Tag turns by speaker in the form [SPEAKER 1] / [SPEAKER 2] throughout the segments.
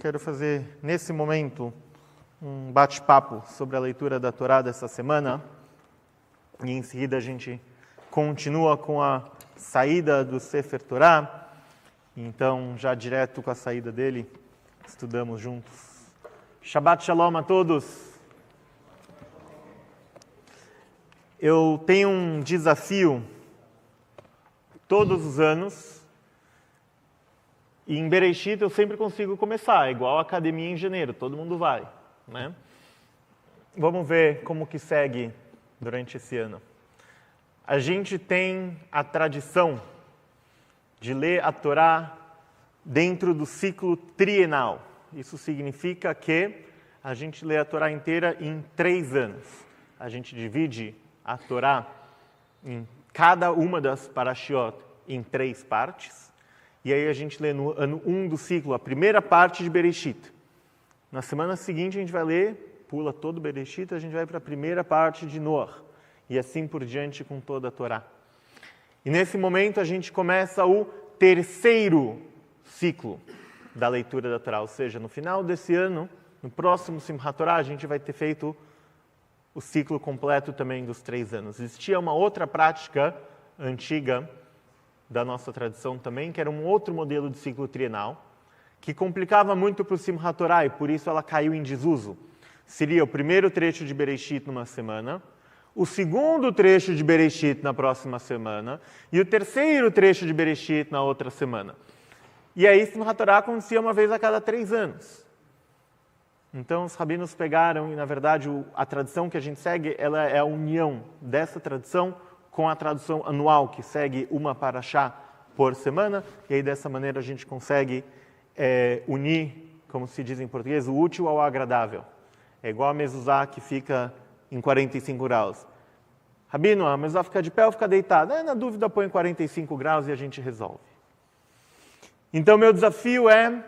[SPEAKER 1] quero fazer, nesse momento, um bate-papo sobre a leitura da Torá dessa semana. E em seguida a gente continua com a saída do Sefer Torá. Então, já direto com a saída dele, estudamos juntos. Shabbat Shalom a todos. Eu tenho um desafio todos os anos. E em Bereshit eu sempre consigo começar, igual a academia em janeiro, todo mundo vai, né? Vamos ver como que segue durante esse ano. A gente tem a tradição de ler a Torá dentro do ciclo trienal. Isso significa que a gente lê a Torá inteira em 3 anos. A gente divide a Torá em cada uma das parashiot em 3 partes. E aí a gente lê no ano 1 do ciclo a primeira parte de Bereshit. Na semana seguinte a gente vai ler, pula todo Bereshit, a gente vai para a primeira parte de Noach. E assim por diante com toda a Torá. E nesse momento a gente começa o 3º ciclo da leitura da Torá. Ou seja, no final desse ano, no próximo Simchat Torá, a gente vai ter feito o ciclo completo também dos 3 anos. Existia uma outra prática antiga da nossa tradição também, que era um outro modelo de ciclo trienal, que complicava muito para o Simchat Torá e por isso ela caiu em desuso. Seria o primeiro trecho de Bereshit numa semana, o segundo trecho de Bereshit na próxima semana e o terceiro trecho de Bereshit na outra semana. E aí Simchat Torá acontecia uma vez a cada 3 anos. Então os rabinos pegaram e, na verdade, a tradição que a gente segue, ela é a união dessa tradição com a tradução anual, que segue uma parashá por semana, e aí dessa maneira a gente consegue unir, como se diz em português, o útil ao agradável. É igual a mezuzá que fica em 45 graus. Rabino, a mezuzá fica de pé ou fica deitada? Na dúvida põe 45 graus e a gente resolve. Então meu desafio é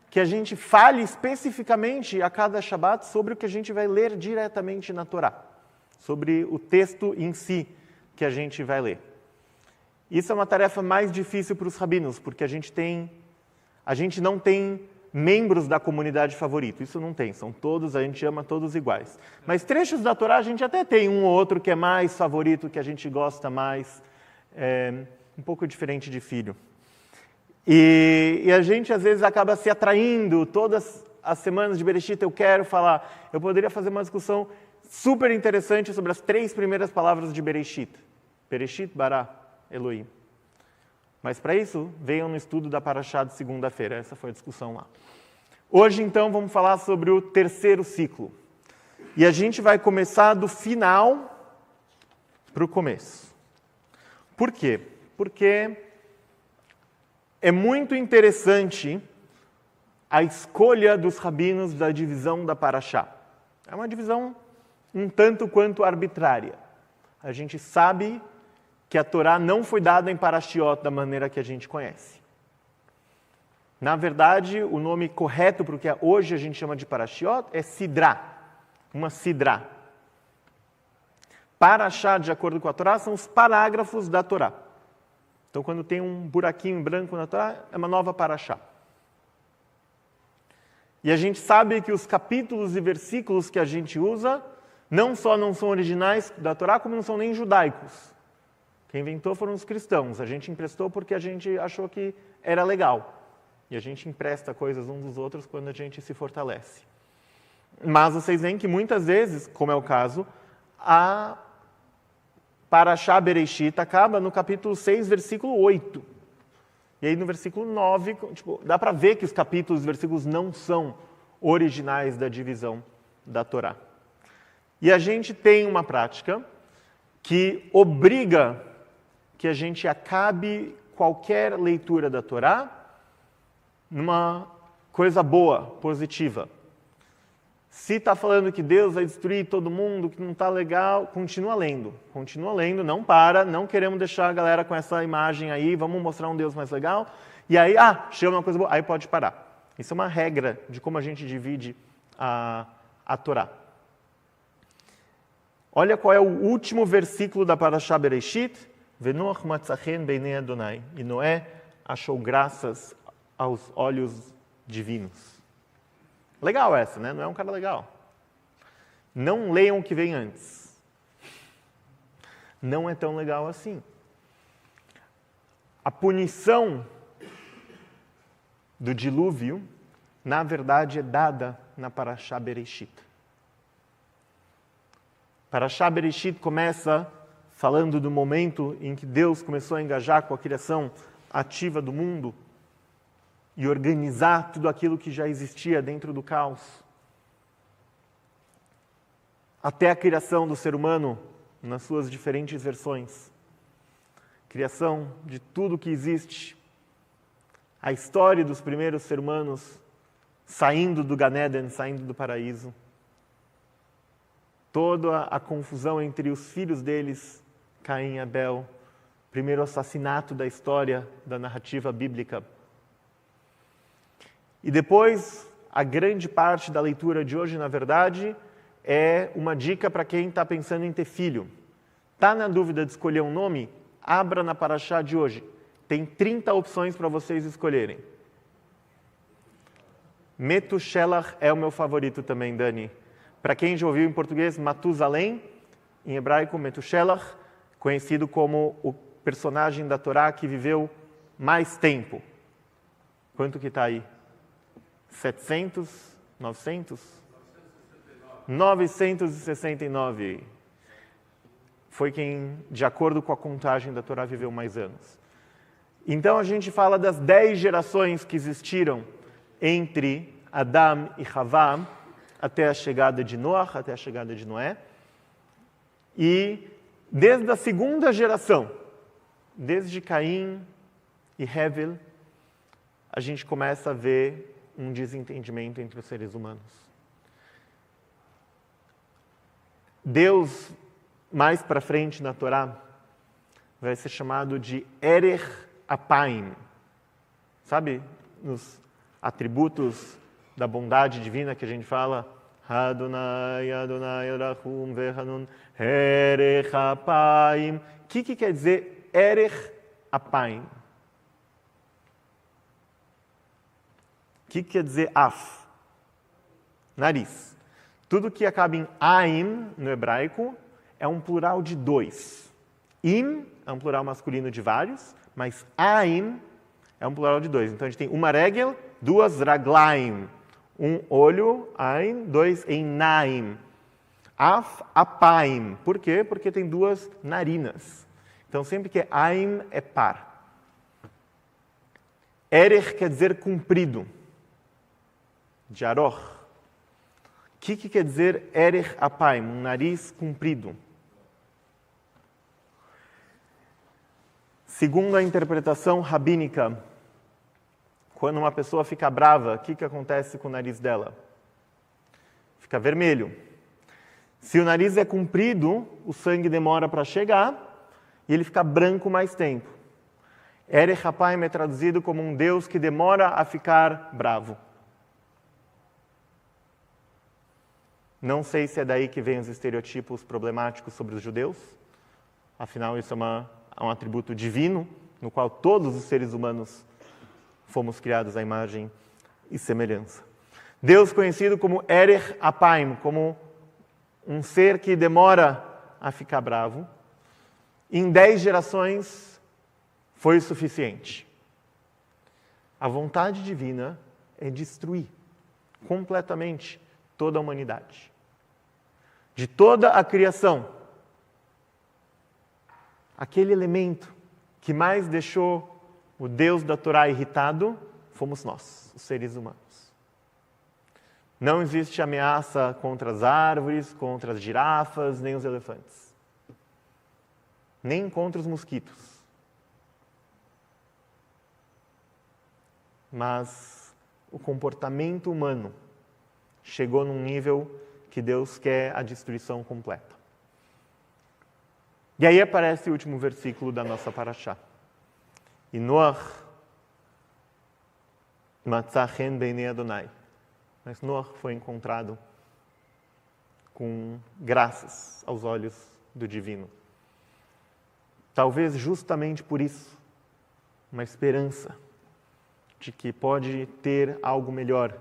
[SPEAKER 1] que a gente fale especificamente a cada Shabat sobre o que a gente vai ler diretamente na Torá, sobre o texto em si que a gente vai ler. Isso é uma tarefa mais difícil para os rabinos, porque a gente não tem membros da comunidade favorito. Isso não tem, são todos, a gente ama todos iguais. Mas trechos da Torá a gente até tem um ou outro que é mais favorito, que a gente gosta mais, um pouco diferente de filho. E a gente às vezes acaba se atraindo, todas as semanas de Bereshit eu quero falar, eu poderia fazer uma discussão super interessante sobre as 3 primeiras palavras de Bereshit. Bereshit, Bara, Elohim. Mas para isso, venham no estudo da Parashá de segunda-feira. Essa foi a discussão lá. Hoje, então, vamos falar sobre o 3º ciclo. E a gente vai começar do final para o começo. Por quê? Porque é muito interessante a escolha dos rabinos da divisão da Parashá. É uma divisão um tanto quanto arbitrária. A gente sabe que a Torá não foi dada em parashiot da maneira que a gente conhece. Na verdade, o nome correto para o que hoje a gente chama de parashiot é sidrá, uma sidrá. Parashá, de acordo com a Torá, são os parágrafos da Torá. Então, quando tem um buraquinho branco na Torá, é uma nova parashá. E a gente sabe que os capítulos e versículos que a gente usa não só não são originais da Torá, como não são nem judaicos. Quem inventou foram os cristãos. A gente emprestou porque a gente achou que era legal. E a gente empresta coisas uns dos outros quando a gente se fortalece. Mas vocês veem que muitas vezes, como é o caso, a Parashá Bereshit acaba no capítulo 6, versículo 8. E aí no versículo 9, dá para ver que os capítulos e versículos não são originais da divisão da Torá. E a gente tem uma prática que obriga que a gente acabe qualquer leitura da Torá numa coisa boa, positiva. Se está falando que Deus vai destruir todo mundo, que não está legal, continua lendo, não para, não queremos deixar a galera com essa imagem aí, vamos mostrar um Deus mais legal, e aí, chama uma coisa boa, aí pode parar. Isso é uma regra de como a gente divide a Torá. Olha qual é o último versículo da Parashá Bereshit. Venoach matzachen beinei Adonai. E Noé achou graças aos olhos divinos. Legal essa, né? Não é um cara legal. Não leiam o que vem antes. Não é tão legal assim. A punição do dilúvio, na verdade, é dada na Parashá Bereshit. Parashá Bereshit começa falando do momento em que Deus começou a engajar com a criação ativa do mundo e organizar tudo aquilo que já existia dentro do caos. Até a criação do ser humano nas suas diferentes versões. Criação de tudo que existe. A história dos primeiros seres humanos saindo do Gan Eden, saindo do paraíso. Toda a confusão entre os filhos deles, Caim e Abel. Primeiro assassinato da história, da narrativa bíblica. E depois, a grande parte da leitura de hoje, na verdade, é uma dica para quem está pensando em ter filho. Está na dúvida de escolher um nome? Abra na Parashá de hoje. Tem 30 opções para vocês escolherem. Metushelach é o meu favorito também, Dani. Para quem já ouviu em português, Matusalém, em hebraico, Metushelach, conhecido como o personagem da Torá que viveu mais tempo. Quanto que está aí? 700? 900? 969. Foi quem, de acordo com a contagem da Torá, viveu mais anos. Então a gente fala das 10 gerações que existiram entre Adão e Havá até a chegada de Noach, até a chegada de Noé. E desde a segunda geração, desde Caim e Hevel, a gente começa a ver um desentendimento entre os seres humanos. Deus, mais para frente na Torá, vai ser chamado de Erech Apaim. Sabe, nos atributos da bondade divina que a gente fala, Adonai, Adonai, Rachum, Vehanun, Erech Apaim. O que quer dizer Erech Apaim? O que quer dizer Af? Nariz. Tudo que acaba em Aim, no hebraico, é um plural de 2. Im é um plural masculino de vários, mas Aim é um plural de 2. Então a gente tem uma regel, 2 raglaim. Um olho, Aim, 2 Einaim. Af, Apaim. Por quê? Porque tem 2 narinas. Então sempre que é Aim é par. Erech quer dizer comprido. De Aroch. O que quer dizer Erech Apaim? Um nariz comprido. Segundo a interpretação rabínica, quando uma pessoa fica brava, o que acontece com o nariz dela? Fica vermelho. Se o nariz é comprido, o sangue demora para chegar e ele fica branco mais tempo. Erech Apaim é traduzido como um Deus que demora a ficar bravo. Não sei se é daí que vem os estereotipos problemáticos sobre os judeus. Afinal, isso é um atributo divino, no qual todos os seres humanos fomos criados à imagem e semelhança. Deus conhecido como Erech Apaim, como um ser que demora a ficar bravo. Em 10 gerações foi o suficiente. A vontade divina é destruir completamente toda a humanidade. De toda a criação, aquele elemento que mais deixou o Deus da Torá irritado, fomos nós, os seres humanos. Não existe ameaça contra as árvores, contra as girafas, nem os elefantes. Nem contra os mosquitos. Mas o comportamento humano chegou num nível que Deus quer a destruição completa. E aí aparece o último versículo da nossa Parashá. E Noach matzah chen beinei Adonai. Mas Noach foi encontrado com graças aos olhos do divino. Talvez justamente por isso, uma esperança de que pode ter algo melhor.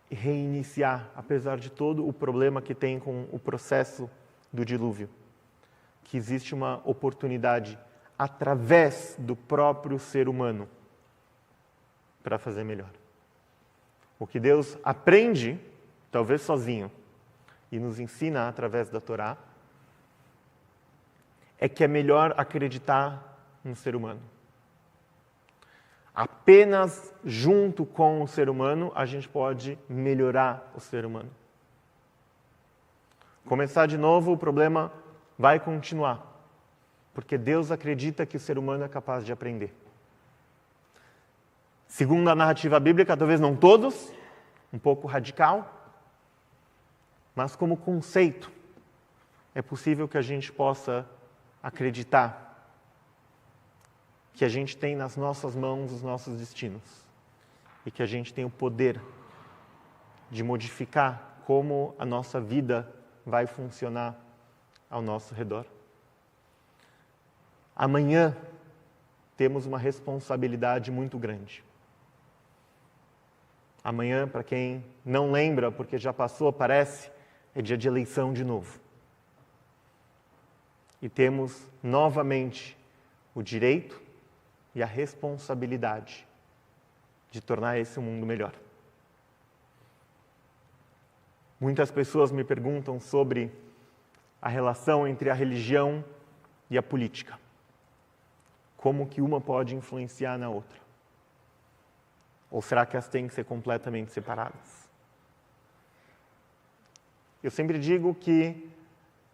[SPEAKER 1] reiniciar, apesar de todo o problema que tem com o processo do dilúvio, que existe uma oportunidade através do próprio ser humano para fazer melhor. O que Deus aprende, talvez sozinho, e nos ensina através da Torá, é que é melhor acreditar no ser humano. Apenas junto com o ser humano a gente pode melhorar o ser humano. Começar de novo, o problema vai continuar, porque Deus acredita que o ser humano é capaz de aprender. Segundo a narrativa bíblica, talvez não todos, um pouco radical, mas como conceito, é possível que a gente possa acreditar que a gente tem nas nossas mãos os nossos destinos e que a gente tem o poder de modificar como a nossa vida vai funcionar ao nosso redor. Amanhã temos uma responsabilidade muito grande. Amanhã, para quem não lembra, porque já passou, parece, é dia de eleição de novo. E temos novamente o direito e a responsabilidade de tornar esse mundo melhor. Muitas pessoas me perguntam sobre a relação entre a religião e a política. Como que uma pode influenciar na outra? Ou será que elas têm que ser completamente separadas? Eu sempre digo que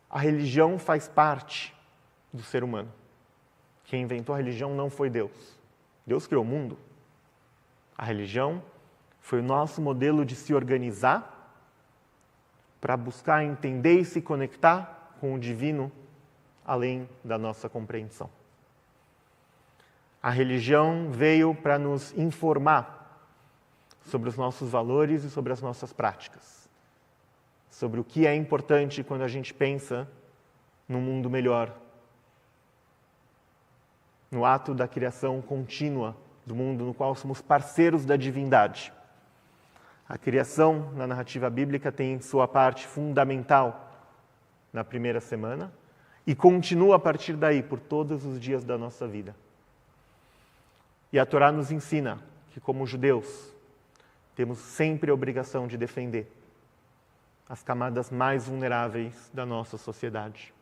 [SPEAKER 1] a religião faz parte do ser humano. Quem inventou a religião não foi Deus. Deus criou o mundo. A religião foi o nosso modelo de se organizar para buscar entender e se conectar com o divino além da nossa compreensão. A religião veio para nos informar sobre os nossos valores e sobre as nossas práticas, sobre o que é importante quando a gente pensa num mundo melhor, no ato da criação contínua do mundo no qual somos parceiros da divindade. A criação, na narrativa bíblica, tem sua parte fundamental na primeira semana e continua a partir daí, por todos os dias da nossa vida. E a Torá nos ensina que, como judeus, temos sempre a obrigação de defender as camadas mais vulneráveis da nossa sociedade.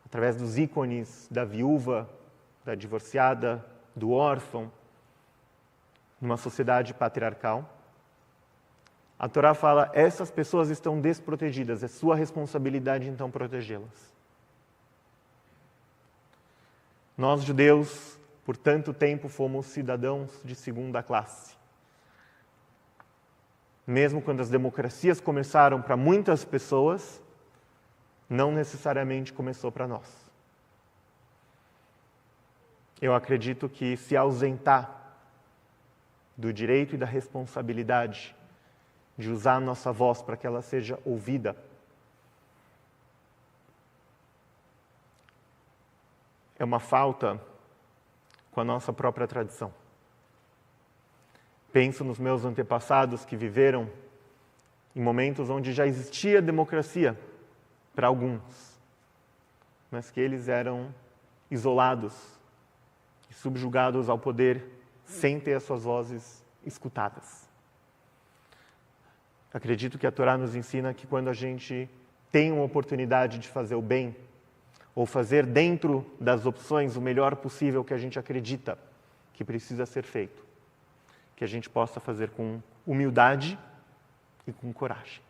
[SPEAKER 1] Através dos ícones da viúva, da divorciada, do órfão, numa sociedade patriarcal, a Torá fala, essas pessoas estão desprotegidas, é sua responsabilidade então protegê-las. Nós, judeus, por tanto tempo fomos cidadãos de segunda classe. Mesmo quando as democracias começaram para muitas pessoas, não necessariamente começou para nós. Eu acredito que se ausentar do direito e da responsabilidade de usar a nossa voz para que ela seja ouvida, é uma falta com a nossa própria tradição. Penso nos meus antepassados que viveram em momentos onde já existia democracia para alguns, mas que eles eram isolados e subjugados ao poder sem ter as suas vozes escutadas. Acredito que a Torá nos ensina que quando a gente tem uma oportunidade de fazer o bem, ou fazer dentro das opções o melhor possível que a gente acredita que precisa ser feito, que a gente possa fazer com humildade e com coragem.